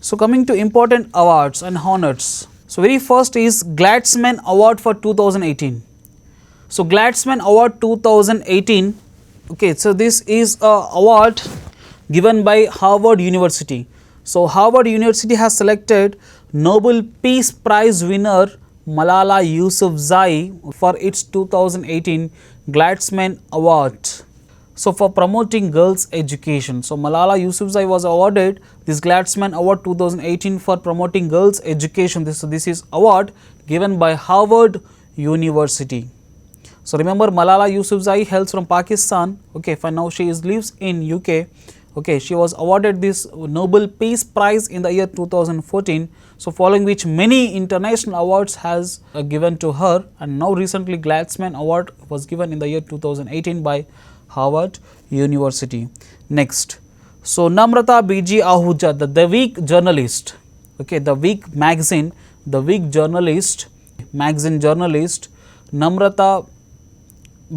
So coming to important awards and honors. So very first is Gladsman Award for 2018. So Gladsman Award 2018. Okay, so this is a award given by Harvard University. So Harvard University has selected Nobel Peace Prize winner Malala Yousafzai for its 2018 Gladsman Award. So for promoting girls' education. So Malala Yousafzai was awarded this Gladsman Award 2018 for promoting girls' education. This is award given by Harvard University. So remember, Malala Yousafzai hails from Pakistan. Okay, for now she lives in UK. Okay, she was awarded this Nobel Peace Prize in the year 2014. So following which many international awards has given to her, and now recently Gladsman Award was given in the year 2018 by Harvard University. Next, so Namrata B.G. Ahuja, the Week journalist, okay, the Week magazine, the Week journalist, magazine journalist, Namrata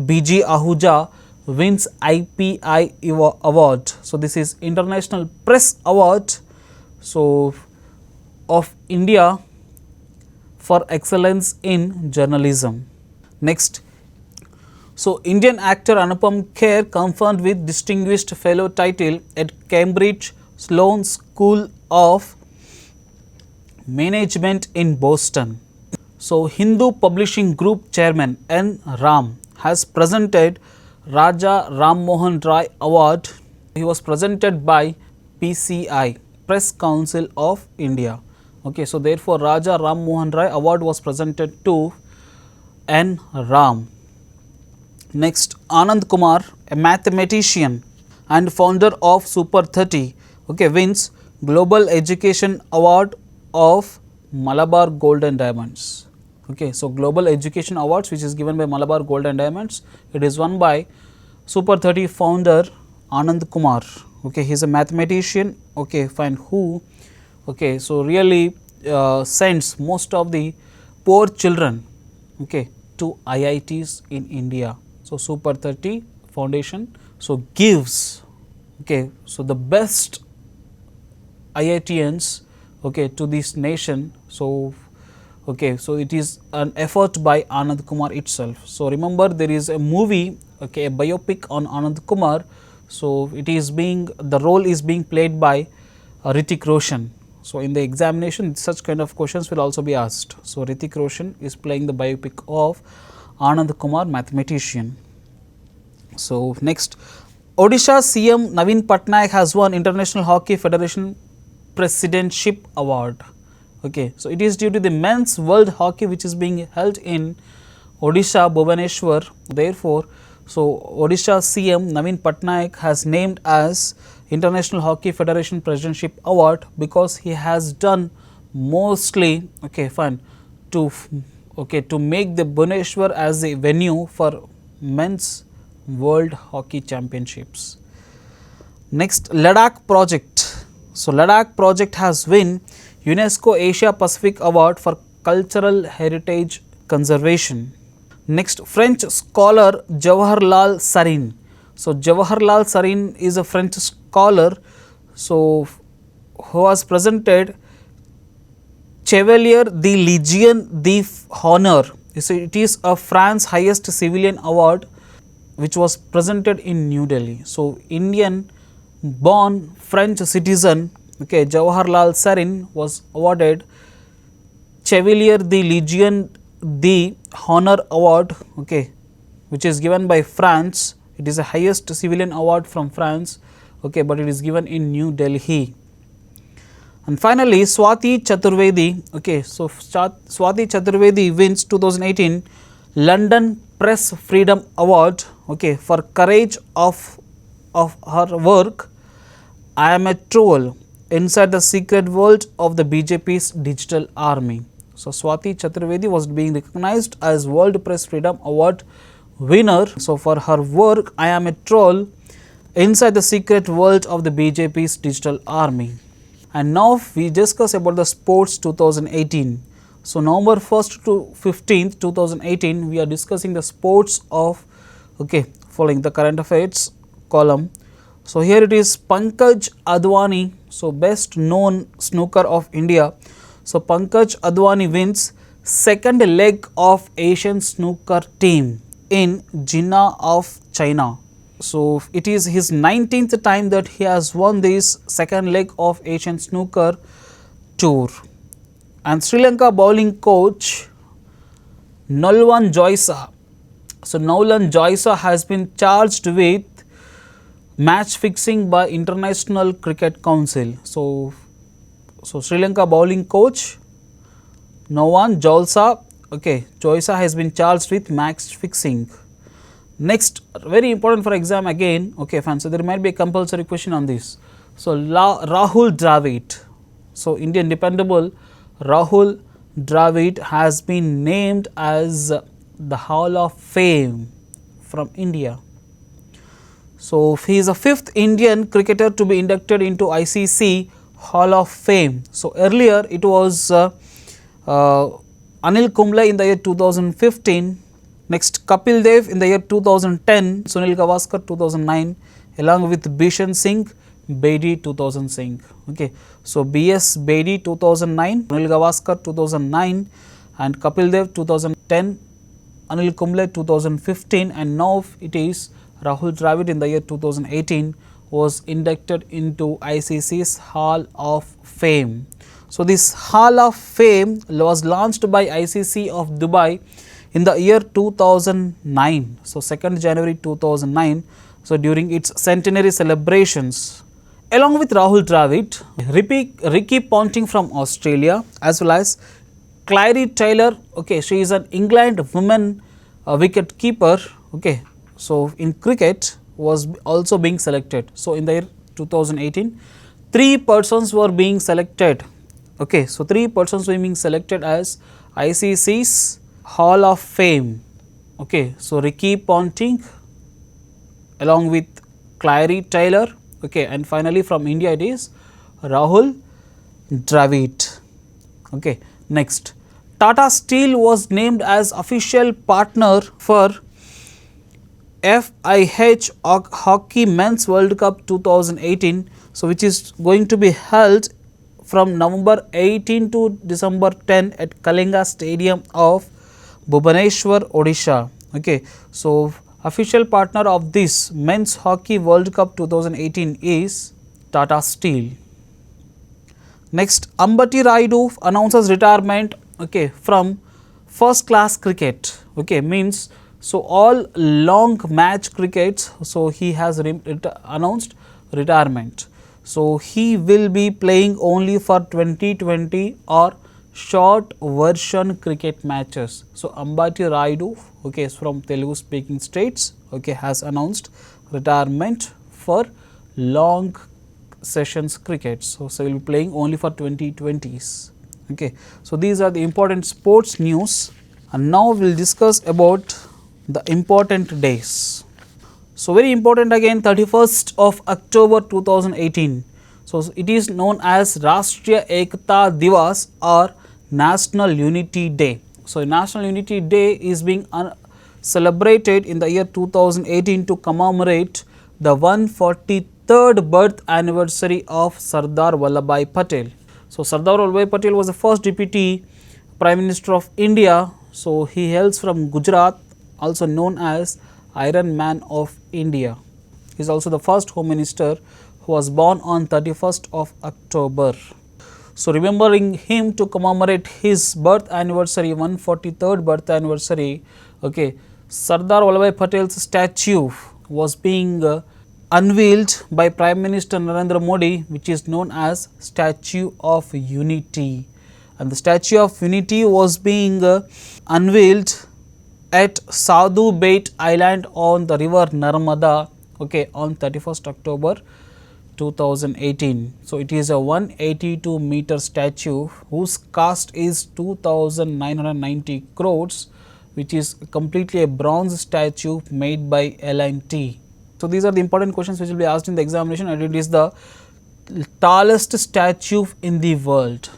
B.G. Ahuja wins IPI award. So this is International Press Award, so of India for excellence in journalism. Next, so Indian actor Anupam Kher confirmed with Distinguished Fellow title at Cambridge Sloan School of Management in Boston. So Hindu Publishing Group Chairman N. Ram has presented Raja Ram Mohan Rai Award. He was presented by PCI, Press Council of India. Okay, so therefore Raja Ram Mohan Rai Award was presented to N. Ram. Next, Anand Kumar, a mathematician and founder of Super 30, okay, wins Global Education Award of Malabar Gold and Diamonds. Okay, so Global Education Awards, which is given by Malabar Gold and Diamonds, it is won by Super 30 founder Anand Kumar. Okay, he is a mathematician. Okay, fine. Who? Okay, so really sends most of the poor children, okay, to IITs in India. So Super 30 Foundation so gives, okay, so the best IITians, okay, to this nation. So okay, so it is an effort by Anand Kumar itself. So remember, there is a movie, okay, a biopic on Anand Kumar. So it is being, the role is being played by Hrithik Roshan. So in the examination, such kind of questions will also be asked. So Hrithik Roshan is playing the biopic of Anand Kumar, mathematician. So next, Odisha CM Naveen Patnaik has won International Hockey Federation Presidentship Award. Okay, so it is due to the men's world hockey which is being held in Odisha, Bhubaneswar. Therefore, so Odisha CM Naveen Patnaik has named as International Hockey Federation Presidentship Award because he has done mostly, okay, fine, to make the Bhubaneswar as a venue for men's World Hockey Championships. Next, Ladakh project. So Ladakh project has won UNESCO Asia Pacific Award for Cultural Heritage Conservation. Next, French scholar Jawaharlal Sarin. So Jawaharlal Sarin is a French scholar, so who was presented Chevalier de Légion d'Honneur. So it is a France highest civilian award which was presented in New Delhi. So Indian born French citizen, okay, Jawaharlal Sarin was awarded Chevalier de Légion d'Honneur award, okay, which is given by France. It is the highest civilian award from France, okay, but it is given in New Delhi. And finally, Swati Chaturvedi, okay, so Swati Chaturvedi wins 2018 London Press Freedom Award, okay, for courage of her work I Am a Troll Inside the Secret World of the BJP's Digital Army. So Swati Chaturvedi was being recognized as World Press Freedom Award winner, so for her work I Am a Troll Inside the Secret World of the BJP's Digital Army. And now we discuss about the sports 2018. So November 1st to 15th 2018 we are discussing the sports of, okay, following the current affairs column. So here it is Pankaj Advani, so best known snooker of India. So Pankaj Advani wins second leg of Asian snooker team in Jinnah of China. So it is his 19th time that he has won this second leg of Asian snooker tour. And Sri Lanka bowling coach Nolwan Joysa. So Nolan Joysa has been charged with match fixing by International Cricket Council. So Sri Lanka bowling coach Nolan Joysa has been charged with match fixing. Next, very important for exam again, okay fine, so there might be a compulsory question on this. So Rahul Dravid, so Indian dependable Rahul Dravid has been named as the Hall of Fame from India. So he is the fifth Indian cricketer to be inducted into ICC Hall of Fame. So earlier it was Anil Kumble in the year 2015. Next, Kapil Dev in the year 2010, Sunil Gavaskar 2009, along with Bishan Singh Bedi 2000. Okay, so BS Bedi 2009, Sunil Gavaskar 2009, and Kapil Dev 2010, Anil Kumble 2015, and now it is Rahul Dravid in the year 2018 was inducted into ICC's Hall of Fame. So this Hall of Fame was launched by ICC of Dubai in the year 2009, so 2nd January 2009, so during its centenary celebrations. Along with Rahul Dravid, Ricky Ponting from Australia, as well as Clary Taylor, okay, she is an England woman wicket keeper, okay, so in cricket was also being selected. So in the year 2018, 3 persons were being selected, okay, so 3 persons were being selected as ICC's Hall of Fame, okay, so Ricky Ponting along with Clary Taylor, okay, and finally from India it is Rahul Dravid, okay. Next, Tata Steel was named as official partner for FIH Hockey Men's World Cup 2018, so which is going to be held from November 18 to December 10 at Kalinga Stadium of Bhubaneswar, Odisha. Okay, so official partner of this Men's Hockey World Cup 2018 is Tata Steel. Next, Ambati Rayudu announces retirement, okay, from first class cricket, okay, means so all long match crickets, so he has announced retirement. So he will be playing only for 2020 or short version cricket matches. So Ambati Rayudu, okay, is from Telugu speaking states, okay, has announced retirement for long sessions cricket. So he will be playing only for 2020s. Okay, so these are the important sports news, and now we will discuss about the important days. So very important again, 31st of October 2018. So it is known as Rashtriya Ekta Divas or National Unity Day. So National Unity Day is being celebrated in the year 2018 to commemorate the 143rd birth anniversary of Sardar Vallabhbhai Patel. So Sardar Vallabhbhai Patel was the first Deputy Prime Minister of India. So he hails from Gujarat, also known as Iron Man of India. He is also the first Home Minister who was born on 31st of October. So remembering him to commemorate his birth anniversary, 143rd birth anniversary, okay, Sardar Vallabhbhai Patel's statue was being unveiled by Prime Minister Narendra Modi, which is known as Statue of Unity. And the Statue of Unity was being unveiled at Sadhu Bait Island on the river Narmada, okay, on 31st October 2018. So it is a 182 meter statue whose cost is 2,990 crores, which is completely a bronze statue made by L&T. So these are the important questions which will be asked in the examination, and it is the tallest statue in the world,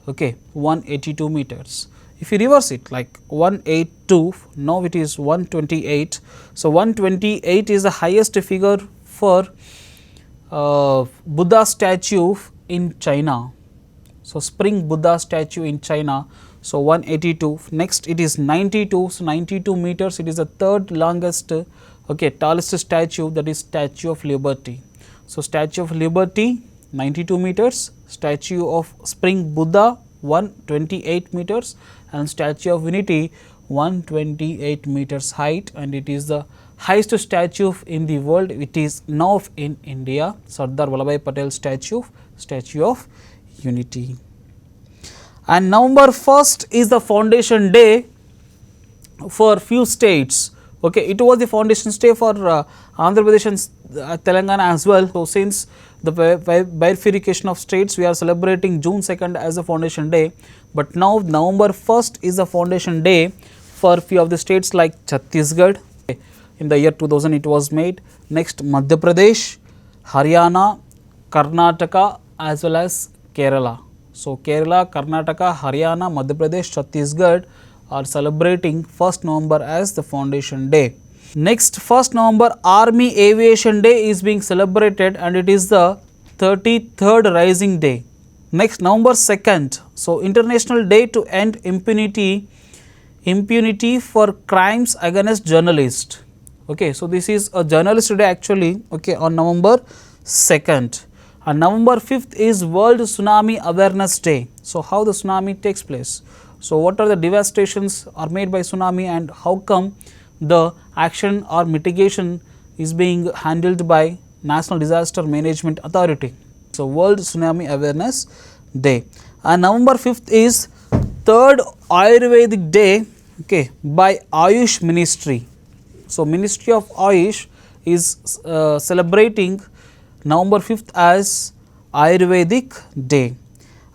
okay, 182 meters. If you reverse it like 182, now it is 128. So 128 is the highest figure for Buddha statue in China. So spring Buddha statue in China. So 182. Next it is 92. So 92 meters. It is the third longest, tallest statue, that is Statue of Liberty. So Statue of Liberty 92 meters. Statue of Spring Buddha 128 meters, and Statue of Unity 128 meters height, and it is the highest statue in the world. It is now in India, Sardar Vallabhbhai Patel statue, Statue of Unity. And November 1st is the foundation day for few states. Okay, it was the foundation day for Andhra Pradesh and Telangana as well. So since the bifurcation of states, we are celebrating June 2nd as a foundation day, but now November 1st is the foundation day for few of the states like Chhattisgarh. In the year 2000 it was made. Next Madhya Pradesh, Haryana, Karnataka as well as Kerala. So Kerala, Karnataka, Haryana, Madhya Pradesh, Chhattisgarh are celebrating 1st November as the foundation day. Next 1st November Army Aviation Day is being celebrated, and it is the 33rd Rising Day. Next November 2nd, so International Day to End Impunity for Crimes Against Journalists. Okay, so this is a journalist day actually, okay, on November 2nd. And November 5th is World Tsunami Awareness Day. So how the tsunami takes place? So what are the devastations are made by tsunami, and how come the action or mitigation is being handled by National Disaster Management Authority? So World Tsunami Awareness Day. And November 5th is 3rd Ayurvedic Day, okay, by Ayush Ministry. So Ministry of Ayush is celebrating November 5th as Ayurvedic Day.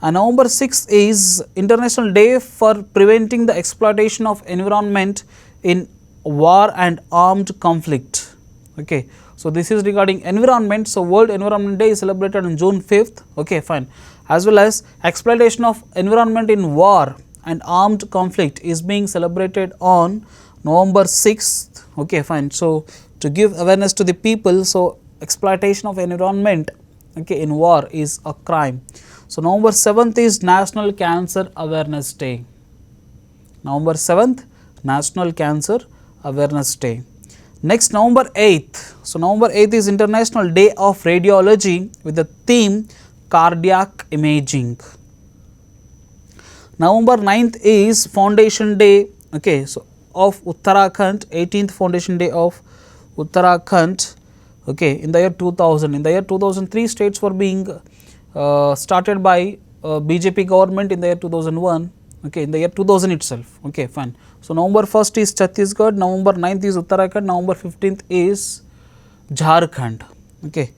And November 6th is International Day for Preventing the Exploitation of Environment in War and Armed Conflict. Okay, so this is regarding environment. So World Environment Day is celebrated on June 5th. Okay, fine. As well as exploitation of environment in war and armed conflict is being celebrated on November 6th. Okay, fine. So to give awareness to the people, so exploitation of environment, okay, in war is a crime. So November 7th is National Cancer Awareness Day. November 7th, National Cancer Awareness Day. Next November 8th. So November 8th is International Day of Radiology with the theme Cardiac Imaging. November 9th is Foundation Day, okay, so of Uttarakhand, 18th Foundation Day of Uttarakhand, okay, in the year 2000. In the year 2003, states were being started by BJP government in the year 2001, okay, in the year 2000 itself, okay, fine. So November 1st is Chhattisgarh, November 9th is Uttarakhand, November 15th is Jharkhand, okay,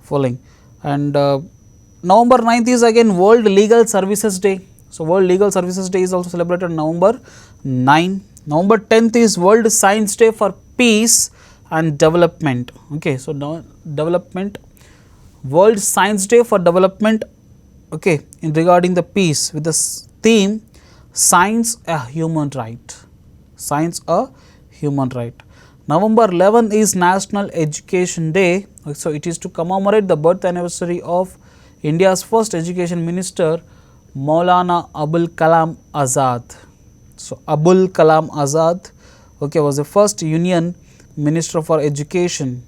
following. And November 9th is again World Legal Services Day. So World Legal Services Day is also celebrated on November 9. November 10th is World Science Day for Peace and Development. Okay, so now development, World Science Day for Development, okay, in regarding the peace with the theme Science a Human Right. Science a Human Right. November 11 is National Education Day. So it is to commemorate the birth anniversary of India's first education minister, Maulana Abul Kalam Azad. So Abul Kalam Azad, okay, was the first Union Minister for Education.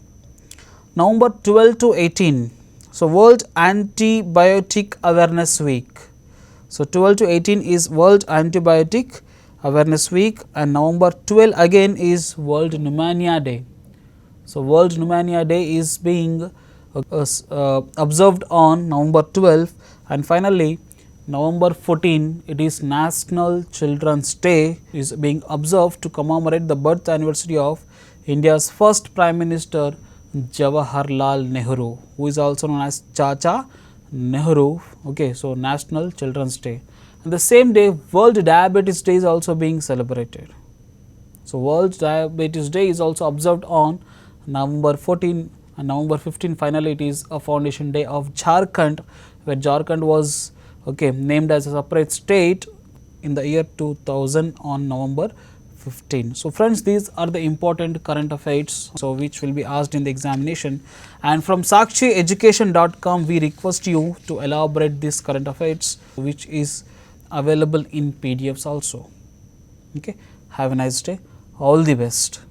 November 12 to 18. So World Antibiotic Awareness Week. So 12 to 18 is World Antibiotic Awareness Week, and November 12 again is World Pneumonia Day. So World Pneumonia Day is being observed on November 12, and finally November 14 it is National Children's Day is being observed to commemorate the birth anniversary of India's first Prime Minister Jawaharlal Nehru, who is also known as Chacha Nehru. Okay, so National Children's Day. And the same day World Diabetes Day is also being celebrated. So World Diabetes Day is also observed on November 14, and November 15 finally it is a foundation day of Jharkhand, where Jharkhand was, okay, named as a separate state in the year 2000 on November 2015. So, friends, these are the important current affairs, so which will be asked in the examination, and from sakshieducation.com we request you to elaborate this current affairs, which is available in PDFs also. Okay. Have a nice day. All the best.